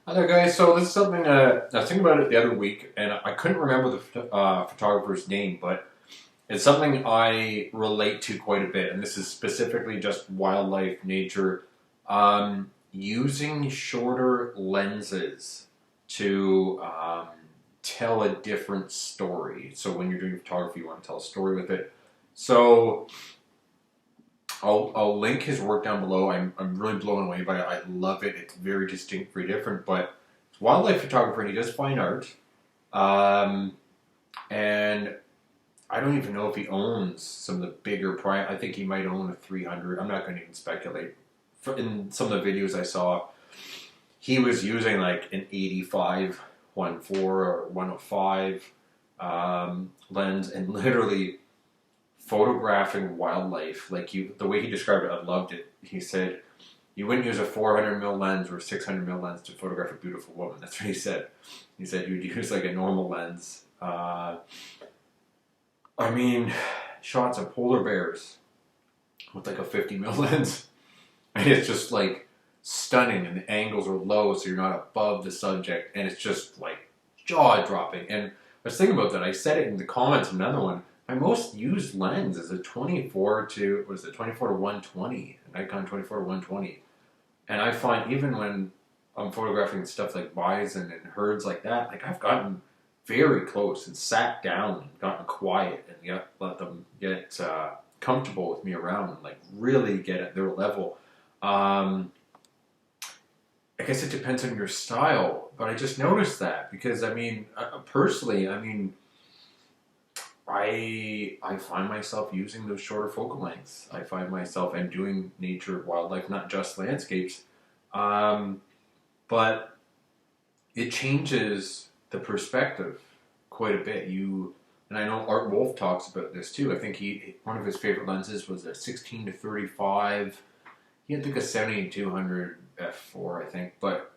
Hi there, guys. So this is something I was thinking about it the other week, and I couldn't remember the photographer's name, but it's something I relate to quite a bit, and this is specifically just wildlife, nature, using shorter lenses to tell a different story. So when you're doing photography, you want to tell a story with it. So I'll link his work down below. I'm really blown away by it. I love it. It's very distinct, very different. But it's a wildlife photographer, and he does fine art. Um, and I don't even know if he owns some of the bigger prime. I think he might own a 300. I'm not going to even speculate. In some of the videos I saw, he was using like an 85 1.4 or 105 lens, and literally photographing wildlife, like the way he described it, I loved it. He said, "You wouldn't use a 400 mil lens or a 600 mil lens to photograph a beautiful woman." That's what he said. He said you'd use like a normal lens. I mean, shots of polar bears with like a 50 mil lens, and it's just like stunning, and the angles are low, so you're not above the subject, and it's just like jaw dropping. And I was thinking about that. I said it in the comments. Another one. My most used lens is a 24 to what is it? 24 to 120, a Nikon 24 to 120. And I find even when I'm photographing stuff like bison and herds like that, like I've gotten very close and sat down and gotten quiet and let them get comfortable with me around and like really get at their level. I guess it depends on your style, but I just noticed that because I mean, personally, I mean, I find myself using those shorter focal lengths. I find myself and doing nature, wildlife, not just landscapes, um, but it changes the perspective quite a bit. And I know Art Wolf talks about this too. I think one of his favorite lenses was a 16 to 35. He had like a 70-200 f4, I think, but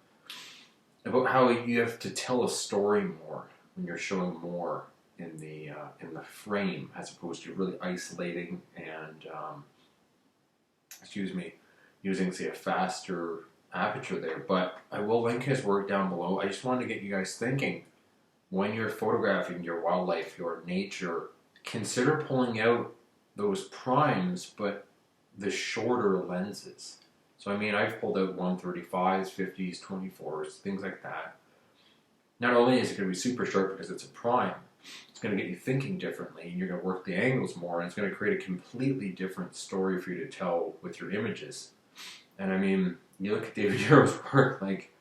about how you have to tell a story more when you're showing more in the frame as opposed to really isolating and excuse me, using say a faster aperture there. But I will link his work down below. I just wanted to get you guys thinking when you're photographing your wildlife, your nature, consider pulling out those primes, but the shorter lenses. So I mean, I've pulled out 135s, 50s, 24s, things like that. Not only is it going to be super sharp because it's a prime, it's going to get you thinking differently, and you're going to work the angles more, and it's going to create a completely different story for you to tell with your images. And I mean, you look at David Yarrow's work, like,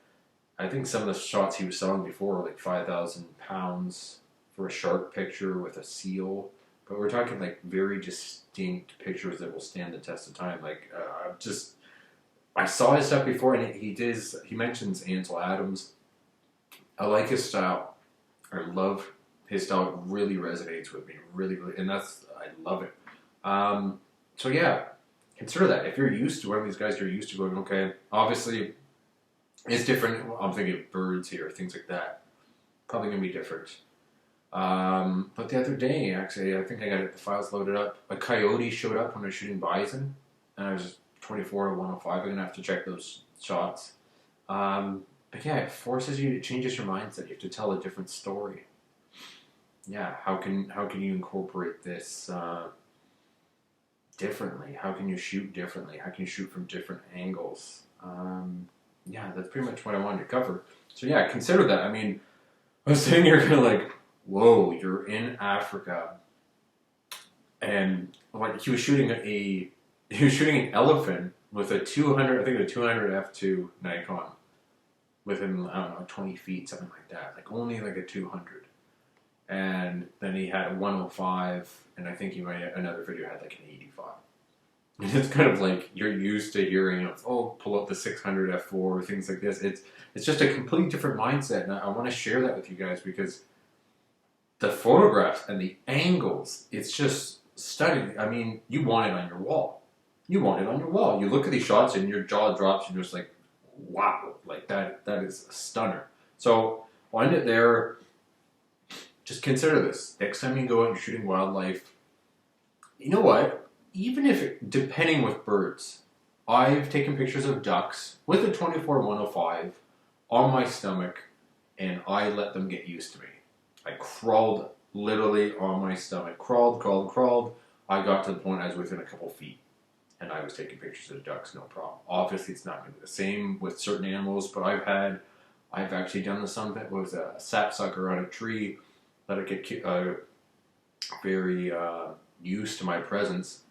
I think some of the shots he was selling before were like 5,000 pounds for a shark picture with a seal. But we're talking like very distinct pictures that will stand the test of time. Like, I saw his stuff before, and he mentions Ansel Adams. I like his style. I love his style. It really resonates with me, really, really, and I love it. So yeah, consider that. If you're used to one of these guys, you're used to going, okay, obviously it's different. I'm thinking of birds here, things like that. Probably gonna be different. But the other day, actually, I think I got the files loaded up. A coyote showed up when I was shooting bison, and I was 24 to 105. I'm gonna have to check those shots. But yeah, it forces you. It changes your mindset. You have to tell a different story. Yeah, how can you incorporate this differently? How can you shoot differently? How can you shoot from different angles? Yeah, that's pretty much what I wanted to cover. So yeah, consider that. I mean, I was sitting here kind of like, whoa, you're in Africa, and like he was shooting an elephant with a 200, I think a 200 f2 Nikon within I don't know 20 feet, something like that, like only like a 200. And then he had a 105, and I think he might another video had like an 85. And it's kind of like you're used to hearing of, oh, pull up the 600 f4, things like this. It's just a completely different mindset, and I want to share that with you guys because the photographs and the angles, it's just stunning. I mean, you want it on your wall. You want it on your wall. You look at these shots and your jaw drops and you're just like, wow, like that is a stunner. So I'll end it there. Just consider this. Next time you go out and you're shooting wildlife, you know what? Even if, depending with birds, I've taken pictures of ducks with a 24-105 on my stomach, and I let them get used to me. I crawled literally on my stomach, crawled. I got to the point I was within a couple feet, and I was taking pictures of the ducks, no problem. Obviously, it's not going to be the same with certain animals, but I've actually done this on that was a sapsucker on a tree. Let it get very used to my presence.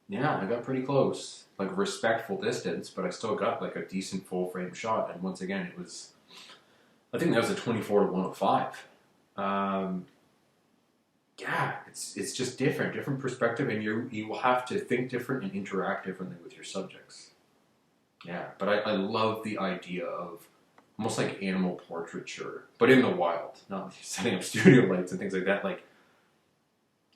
Yeah, I got pretty close, like a respectful distance, but I still got like a decent full frame shot. And once again, it was, I think that was a 24 to 105. Yeah, it's just different perspective, and you will have to think different and interact differently with your subjects. Yeah, but I love the idea of almost like animal portraiture, but in the wild, not setting up studio lights and things like that. Like,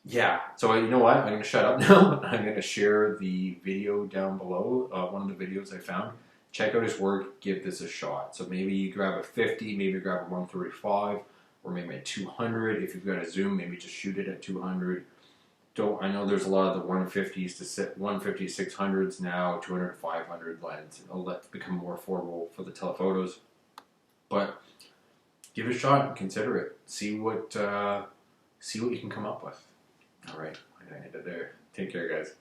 yeah. So you know what? I'm going to shut up now. I'm going to share the video down below. One of the videos I found. Check out his work. Give this a shot. So maybe you grab a 50, maybe grab a 135, or maybe a 200. If you've got a zoom, maybe just shoot it at 200. I know there's a lot of the 150s to sit 150 600s now, 200 500 lens. It'll become more affordable for the telephotos. But give it a shot and consider it. See what you can come up with. All right, I'm gonna end it there. Take care, guys.